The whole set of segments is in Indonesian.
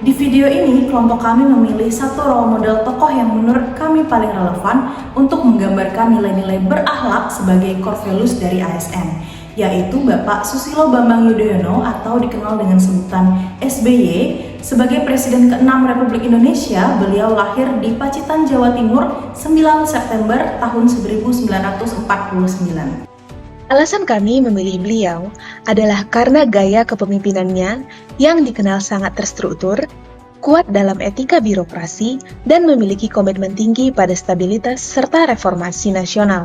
Di video ini, kelompok kami memilih satu role model tokoh yang menurut kami paling relevan untuk menggambarkan nilai-nilai berakhlak sebagai core values dari ASN, yaitu Bapak Susilo Bambang Yudhoyono atau dikenal dengan sebutan SBY. Sebagai Presiden ke-6 Republik Indonesia, beliau lahir di Pacitan, Jawa Timur, 9 September tahun 1949. Alasan kami memilih beliau adalah karena gaya kepemimpinannya yang dikenal sangat terstruktur, kuat dalam etika birokrasi, dan memiliki komitmen tinggi pada stabilitas serta reformasi nasional.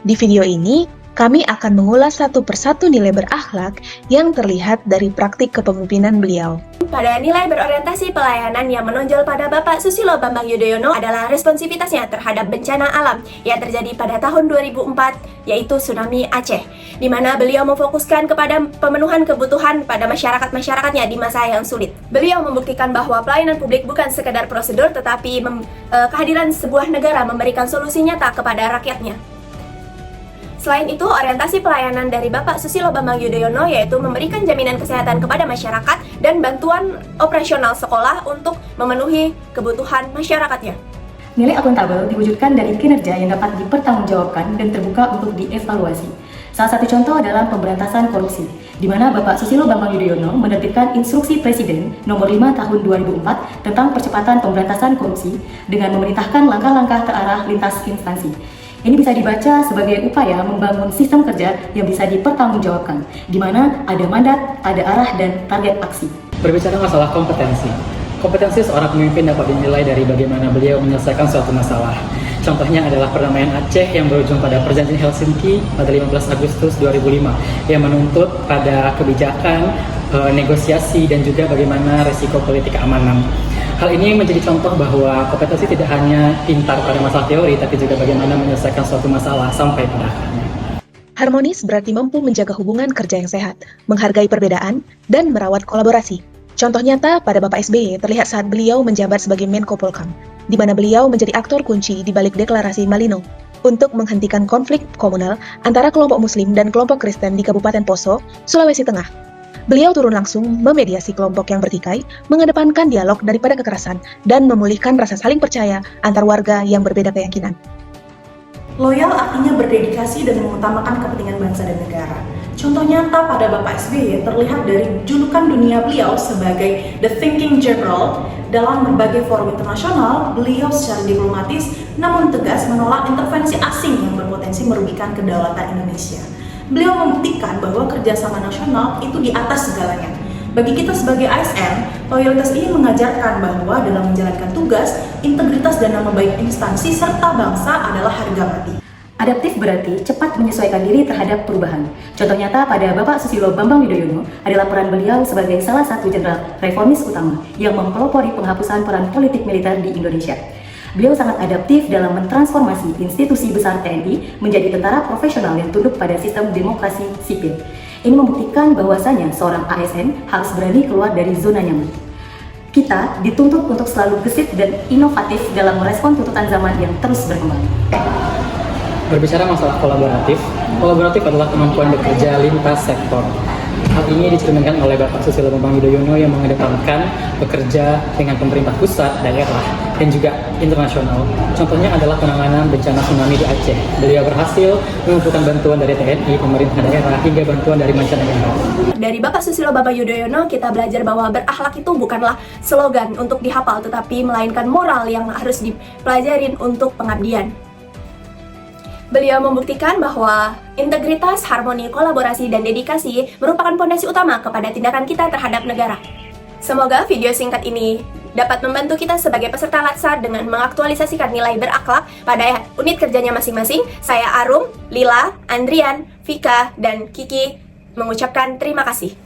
Di video ini, kami akan mengulas satu persatu nilai berakhlak yang terlihat dari praktik kepemimpinan beliau. Pada nilai berorientasi pelayanan yang menonjol pada Bapak Susilo Bambang Yudhoyono adalah responsivitasnya terhadap bencana alam yang terjadi pada tahun 2004, yaitu tsunami Aceh, di mana beliau memfokuskan kepada pemenuhan kebutuhan pada masyarakat-masyarakatnya di masa yang sulit. Beliau membuktikan bahwa pelayanan publik bukan sekedar prosedur, tetapi kehadiran sebuah negara memberikan solusi nyata kepada rakyatnya. Selain itu, orientasi pelayanan dari Bapak Susilo Bambang Yudhoyono yaitu memberikan jaminan kesehatan kepada masyarakat dan bantuan operasional sekolah untuk memenuhi kebutuhan masyarakatnya. Nilai akuntabel diwujudkan dari kinerja yang dapat dipertanggungjawabkan dan terbuka untuk dievaluasi. Salah satu contoh adalah pemberantasan korupsi, di mana Bapak Susilo Bambang Yudhoyono menerbitkan Instruksi Presiden Nomor 5 Tahun 2004 tentang percepatan pemberantasan korupsi dengan memerintahkan langkah-langkah terarah lintas instansi. Ini bisa dibaca sebagai upaya membangun sistem kerja yang bisa dipertanggungjawabkan, di mana ada mandat, ada arah, dan target aksi. Berbicara masalah kompetensi seorang pemimpin dapat dinilai dari bagaimana beliau menyelesaikan suatu masalah. Contohnya adalah perdamaian Aceh yang berujung pada Perjanjian Helsinki pada 15 Agustus 2005 yang menuntut pada kebijakan, negosiasi, dan juga bagaimana resiko politik keamanan. Hal ini menjadi contoh bahwa kompetensi tidak hanya pintar pada masalah teori, tapi juga bagaimana menyelesaikan suatu masalah sampai pada akarnya. Harmonis berarti mampu menjaga hubungan kerja yang sehat, menghargai perbedaan, dan merawat kolaborasi. Contoh nyata pada Bapak SBY terlihat saat beliau menjabat sebagai Menko Polkam, di mana beliau menjadi aktor kunci di balik deklarasi Malino untuk menghentikan konflik komunal antara kelompok Muslim dan kelompok Kristen di Kabupaten Poso, Sulawesi Tengah. Beliau turun langsung memediasi kelompok yang bertikai, mengedepankan dialog daripada kekerasan, dan memulihkan rasa saling percaya antar warga yang berbeda keyakinan. Loyal artinya berdedikasi dan mengutamakan kepentingan bangsa dan negara. Contoh nyata pada Bapak SBY terlihat dari julukan dunia beliau sebagai The Thinking General. Dalam berbagai forum internasional, beliau secara diplomatis namun tegas menolak intervensi asing yang berpotensi merugikan kedaulatan Indonesia. Beliau membuktikan bahwa kerjasama nasional itu di atas segalanya. Bagi kita sebagai ASN, loyalitas ini mengajarkan bahwa dalam menjalankan tugas, integritas dan nama baik instansi serta bangsa adalah harga mati. Adaptif berarti cepat menyesuaikan diri terhadap perubahan. Contoh nyata pada Bapak Susilo Bambang Yudhoyono adalah peran beliau sebagai salah satu jenderal reformis utama yang mempelopori penghapusan peran politik militer di Indonesia. Beliau sangat adaptif dalam mentransformasi institusi besar TNI menjadi tentara profesional yang tunduk pada sistem demokrasi sipil. Ini membuktikan bahwasanya seorang ASN harus berani keluar dari zona nyaman. Kita dituntut untuk selalu gesit dan inovatif dalam merespon tuntutan zaman yang terus berkembang. Berbicara masalah kolaboratif adalah kemampuan bekerja lintas sektor. Hal ini dicerminkan oleh Bapak Susilo Bambang Yudhoyono yang mengedepankan bekerja dengan pemerintah pusat, daerah, dan juga internasional. Contohnya adalah penanganan bencana tsunami di Aceh. Beliau berhasil mengumpulkan bantuan dari TNI, pemerintah daerah, hingga bantuan dari mancanegara. Dari Bapak Susilo Bambang Yudhoyono, kita belajar bahwa berakhlak itu bukanlah slogan untuk dihafal, tetapi melainkan moral yang harus dipelajarin untuk pengabdian. Beliau membuktikan bahwa integritas, harmoni, kolaborasi, dan dedikasi merupakan fondasi utama kepada tindakan kita terhadap negara. Semoga video singkat ini dapat membantu kita sebagai peserta Latsar dengan mengaktualisasikan nilai berakhlak pada unit kerjanya masing-masing. Saya Arum, Lila, Andrian, Vika, dan Kiki mengucapkan terima kasih.